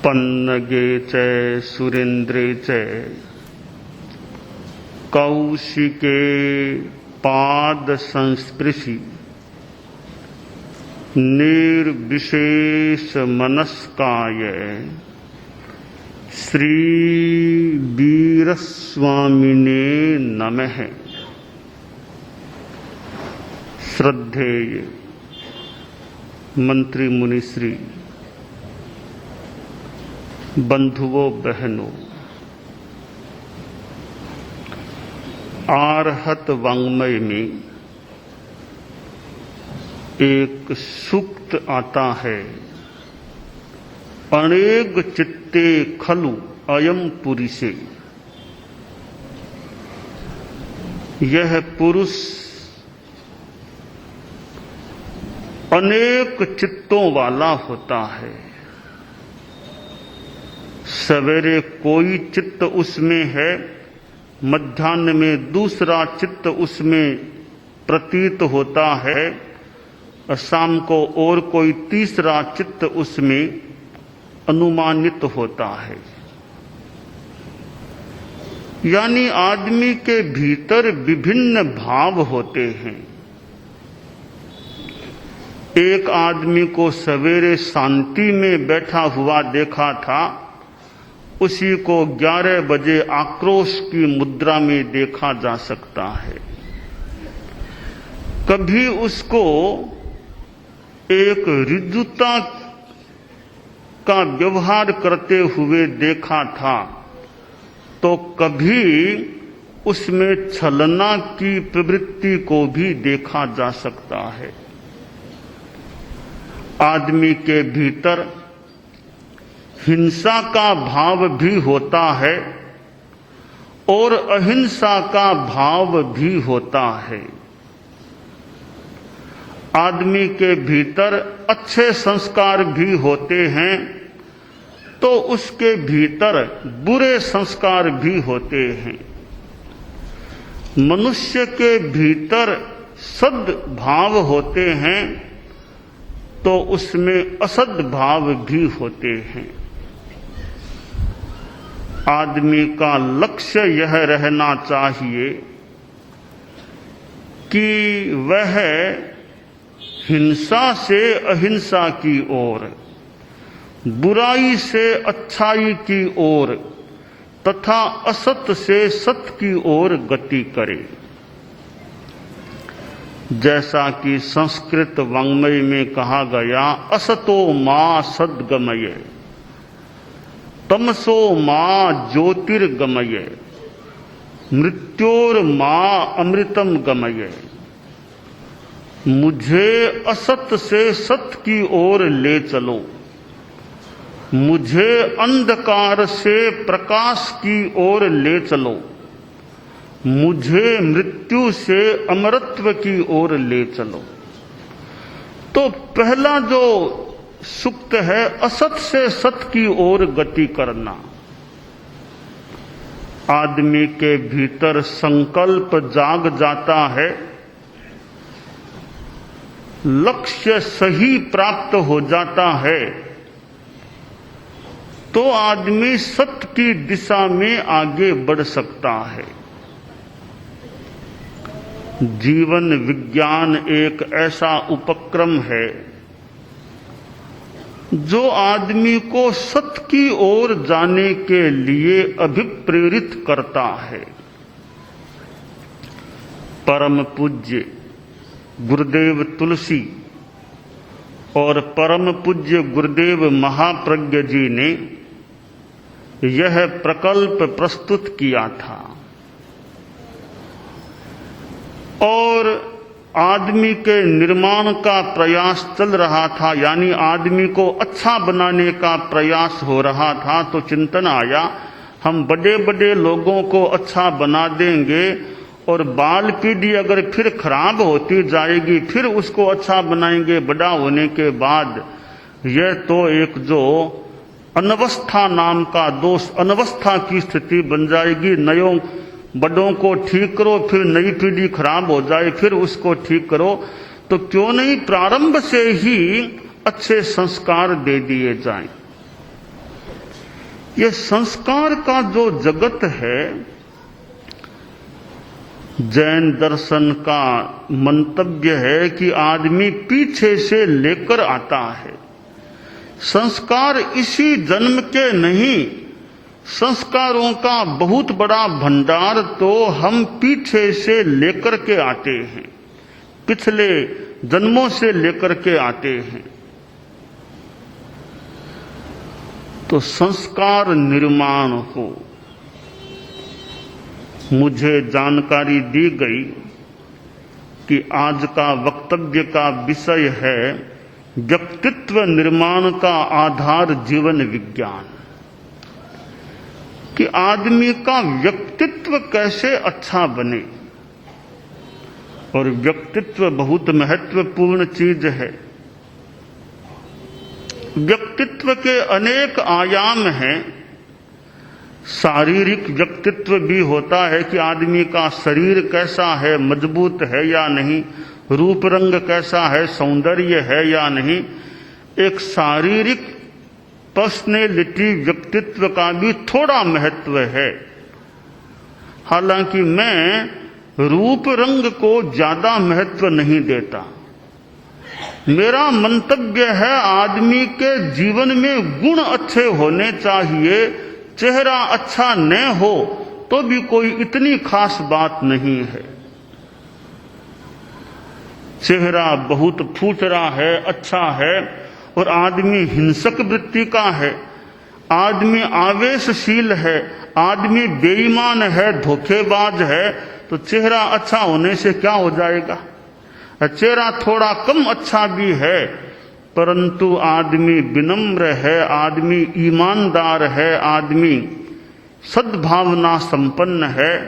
पन्नगे च सुरेन्द्रे च कौशिके पाद संस्पृशि निर्विशेष मनस्काय श्री वीरस्वामिने नमः। श्रद्धेय मंत्री मुनिश्री, बंधुओं बहनों, आर्हत वाङ्मय में एक सूक्त आता है, अनेक चित्ते खलु अयम पुरुषे। यह पुरुष अनेक चित्तों वाला होता है। सवेरे कोई चित्त उसमें है, मध्याह्न में दूसरा चित्त उसमें प्रतीत होता है, और शाम को और कोई तीसरा चित्त उसमें अनुमानित होता है। यानी आदमी के भीतर विभिन्न भाव होते हैं। एक आदमी को सवेरे शांति में बैठा हुआ देखा था, उसी को 11 बजे आक्रोश की मुद्रा में देखा जा सकता है। कभी उसको एक ऋजुता का व्यवहार करते हुए देखा था, तो कभी उसमें छलना की प्रवृत्ति को भी देखा जा सकता है। आदमी के भीतर हिंसा का भाव भी होता है और अहिंसा का भाव भी होता है। आदमी के भीतर अच्छे संस्कार भी होते हैं तो उसके भीतर बुरे संस्कार भी होते हैं। मनुष्य के भीतर सद्भाव होते हैं तो उसमें असद्भाव भी होते हैं। आदमी का लक्ष्य यह रहना चाहिए कि वह हिंसा से अहिंसा की ओर, बुराई से अच्छाई की ओर तथा असत से सत्य की ओर गति करे। जैसा कि संस्कृत वाङ्मय में कहा गया, असतो मा सद्गमय, तमसो मां ज्योतिर्गमय, मृत्योर मां अमृतम गमय। मुझे असत से सत्य की ओर ले चलो, मुझे अंधकार से प्रकाश की ओर ले चलो, मुझे मृत्यु से अमरत्व की ओर ले चलो। तो पहला जो सूक्त है, असत से सत्य की ओर गति करना। आदमी के भीतर संकल्प जाग जाता है, लक्ष्य सही प्राप्त हो जाता है, तो आदमी सत्य की दिशा में आगे बढ़ सकता है। जीवन विज्ञान एक ऐसा उपक्रम है जो आदमी को सत्य की ओर जाने के लिए अभिप्रेरित करता है। परम पूज्य गुरुदेव तुलसी और परम पूज्य गुरुदेव महाप्रज्ञ जी ने यह प्रकल्प प्रस्तुत किया था और आदमी के निर्माण का प्रयास चल रहा था, यानी आदमी को अच्छा बनाने का प्रयास हो रहा था। तो चिंतन आया, हम बड़े बड़े लोगों को अच्छा बना देंगे और बाल पीढ़ी अगर फिर खराब होती जाएगी, फिर उसको अच्छा बनाएंगे बड़ा होने के बाद। यह तो एक जो अनवस्था नाम का दोष, अनवस्था की स्थिति बन जाएगी। नयों बड़ों को ठीक करो, फिर नई पीढ़ी खराब हो जाए, फिर उसको ठीक करो। तो क्यों नहीं प्रारंभ से ही अच्छे संस्कार दे दिए जाएं। ये संस्कार का जो जगत है, जैन दर्शन का मंतव्य है कि आदमी पीछे से लेकर आता है। संस्कार इसी जन्म के नहीं, संस्कारों का बहुत बड़ा भंडार तो हम पीछे से लेकर के आते हैं, पिछले जन्मों से लेकर के आते हैं। तो संस्कार निर्माण हो। मुझे जानकारी दी गई कि आज का वक्तव्य का विषय है व्यक्तित्व निर्माण का आधार जीवन विज्ञान, कि आदमी का व्यक्तित्व कैसे अच्छा बने। और व्यक्तित्व बहुत महत्वपूर्ण चीज है। व्यक्तित्व के अनेक आयाम हैं। शारीरिक व्यक्तित्व भी होता है कि आदमी का शरीर कैसा है, मजबूत है या नहीं, रूप रंग कैसा है, सौंदर्य है या नहीं। एक शारीरिक पर्सनैलिटी व्यक्तित्व का भी थोड़ा महत्व है। हालांकि मैं रूप रंग को ज्यादा महत्व नहीं देता। मेरा मंतव्य है आदमी के जीवन में गुण अच्छे होने चाहिए। चेहरा अच्छा न हो तो भी कोई इतनी खास बात नहीं है। चेहरा बहुत फूट रहा है, अच्छा है, और आदमी हिंसक वृत्ति का है, आदमी आवेशशील है, आदमी बेईमान है, धोखेबाज है, तो चेहरा अच्छा होने से क्या हो जाएगा। चेहरा थोड़ा कम अच्छा भी है, परंतु आदमी विनम्र है, आदमी ईमानदार है, आदमी सद्भावना संपन्न है,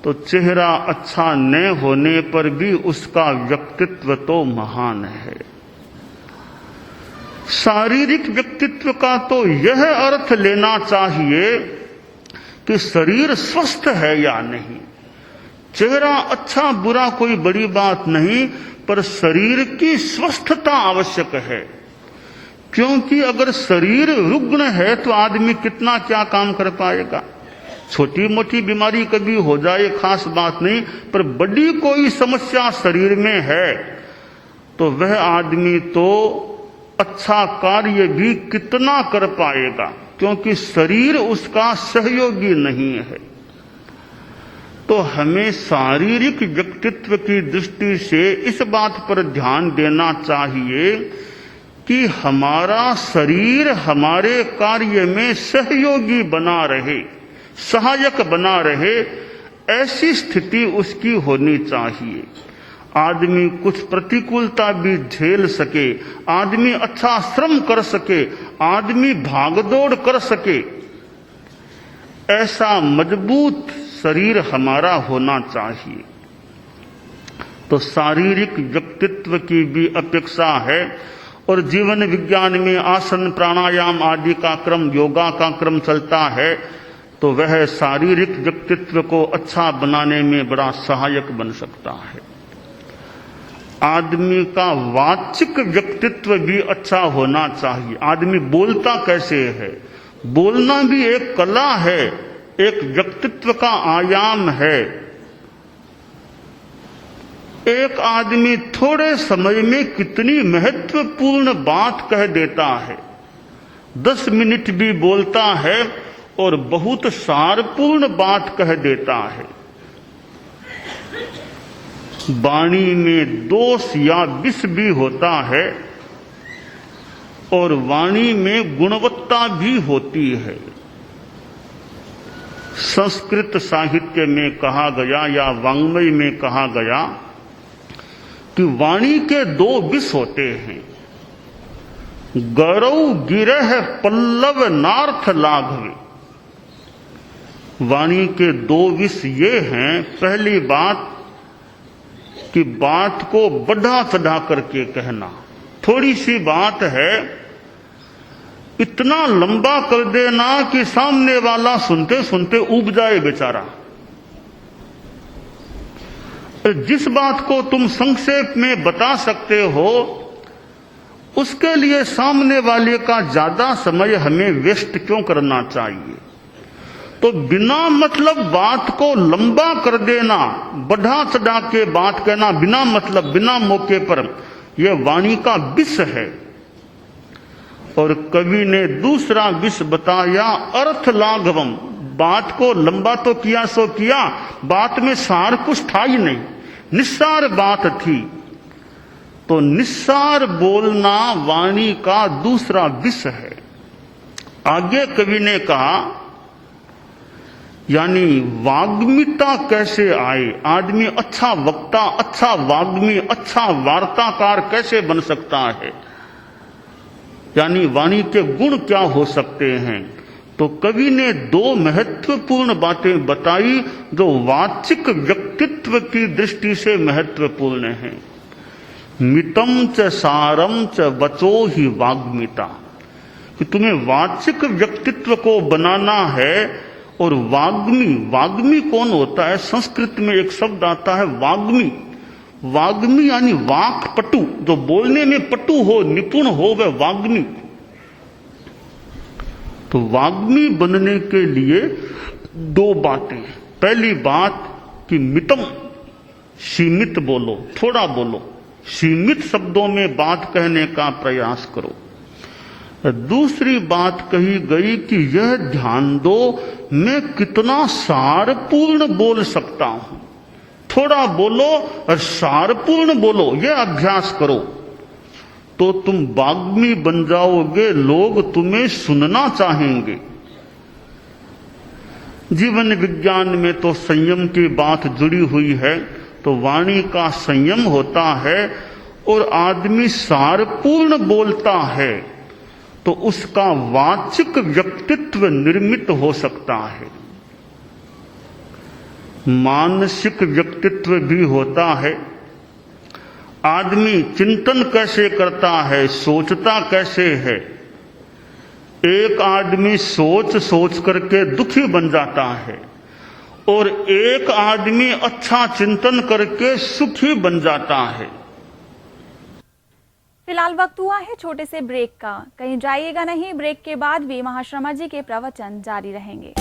तो चेहरा अच्छा न होने पर भी उसका व्यक्तित्व तो महान है। शारीरिक व्यक्तित्व का तो यह अर्थ लेना चाहिए कि शरीर स्वस्थ है या नहीं। चेहरा अच्छा बुरा कोई बड़ी बात नहीं, पर शरीर की स्वस्थता आवश्यक है। क्योंकि अगर शरीर रुग्ण है तो आदमी कितना क्या काम कर पाएगा। छोटी मोटी बीमारी कभी हो जाए खास बात नहीं, पर बड़ी कोई समस्या शरीर में है तो वह आदमी तो अच्छा कार्य भी कितना कर पाएगा, क्योंकि शरीर उसका सहयोगी नहीं है। तो हमें शारीरिक व्यक्तित्व की दृष्टि से इस बात पर ध्यान देना चाहिए कि हमारा शरीर हमारे कार्य में सहयोगी बना रहे, सहायक बना रहे, ऐसी स्थिति उसकी होनी चाहिए। आदमी कुछ प्रतिकूलता भी झेल सके, आदमी अच्छा श्रम कर सके, आदमी भागदौड़ कर सके, ऐसा मजबूत शरीर हमारा होना चाहिए। तो शारीरिक व्यक्तित्व की भी अपेक्षा है। और जीवन विज्ञान में आसन प्राणायाम आदि का क्रम, योगा का क्रम चलता है, तो वह शारीरिक व्यक्तित्व को अच्छा बनाने में बड़ा सहायक बन सकता है। आदमी का वाचिक व्यक्तित्व भी अच्छा होना चाहिए। आदमी बोलता कैसे है, बोलना भी एक कला है, एक व्यक्तित्व का आयाम है। एक आदमी थोड़े समय में कितनी महत्वपूर्ण बात कह देता है। 10 मिनट भी बोलता है और बहुत सारपूर्ण बात कह देता है। वाणी में दोष या विष भी होता है और वाणी में गुणवत्ता भी होती है। संस्कृत साहित्य में कहा गया या वाङ्मय में कहा गया कि वाणी के 2 विष होते हैं, गौरव गिरह पल्लव नार्थ लाघवे। वाणी के 2 विष ये हैं, पहली बात कि बात को बढ़ा चढ़ा करके कहना। थोड़ी सी बात है, इतना लंबा कर देना कि सामने वाला सुनते सुनते ऊब जाए बेचारा। जिस बात को तुम संक्षेप में बता सकते हो उसके लिए सामने वाले का ज्यादा समय हमें वेस्ट क्यों करना चाहिए। तो बिना मतलब बात को लंबा कर देना, बढ़ा चढ़ा के बात कहना, बिना मतलब बिना मौके पर, यह वाणी का विष है। और कवि ने दूसरा विष बताया, अर्थ लाघवम। बात को लंबा तो किया सो किया, बात में सार कुछ था ही नहीं, निस्सार बात थी। तो निस्सार बोलना वाणी का दूसरा विष है। आगे कवि ने कहा, यानी वाग्मिता कैसे आए, आदमी अच्छा वक्ता, अच्छा वाग्मी, अच्छा वार्ताकार कैसे बन सकता है, यानी वाणी के गुण क्या हो सकते हैं। तो कवि ने दो महत्वपूर्ण बातें बताई जो वाचिक व्यक्तित्व की दृष्टि से महत्वपूर्ण हैं। मितम च सारम च वचो ही वाग्मिता, कि तुम्हें वाचिक व्यक्तित्व को बनाना है। और वाग्मी, वाग्मी कौन होता है? संस्कृत में एक शब्द आता है वाग्मी। वाग्मी यानी वाक पटु, जो बोलने में पटु हो, निपुण हो, वह वाग्मी। तो वाग्मी बनने के लिए दो बातें। पहली बात कि मितम, सीमित बोलो, थोड़ा बोलो, सीमित शब्दों में बात कहने का प्रयास करो। दूसरी बात कही गई कि यह ध्यान दो, मैं कितना सारपूर्ण बोल सकता हूं। थोड़ा बोलो और सारपूर्ण बोलो, यह अभ्यास करो तो तुम वाग्मी बन जाओगे, लोग तुम्हें सुनना चाहेंगे। जीवन विज्ञान में तो संयम की बात जुड़ी हुई है। तो वाणी का संयम होता है और आदमी सारपूर्ण बोलता है तो उसका वाचिक व्यक्तित्व निर्मित हो सकता है। मानसिक व्यक्तित्व भी होता है। आदमी चिंतन कैसे करता है, सोचता कैसे है। एक आदमी सोच सोच करके दुखी बन जाता है और एक आदमी अच्छा चिंतन करके सुखी बन जाता है। फिलहाल वक्त हुआ है छोटे से ब्रेक का, कहीं जाइएगा नहीं। ब्रेक के बाद भी महाश्रमा जी के प्रवचन जारी रहेंगे।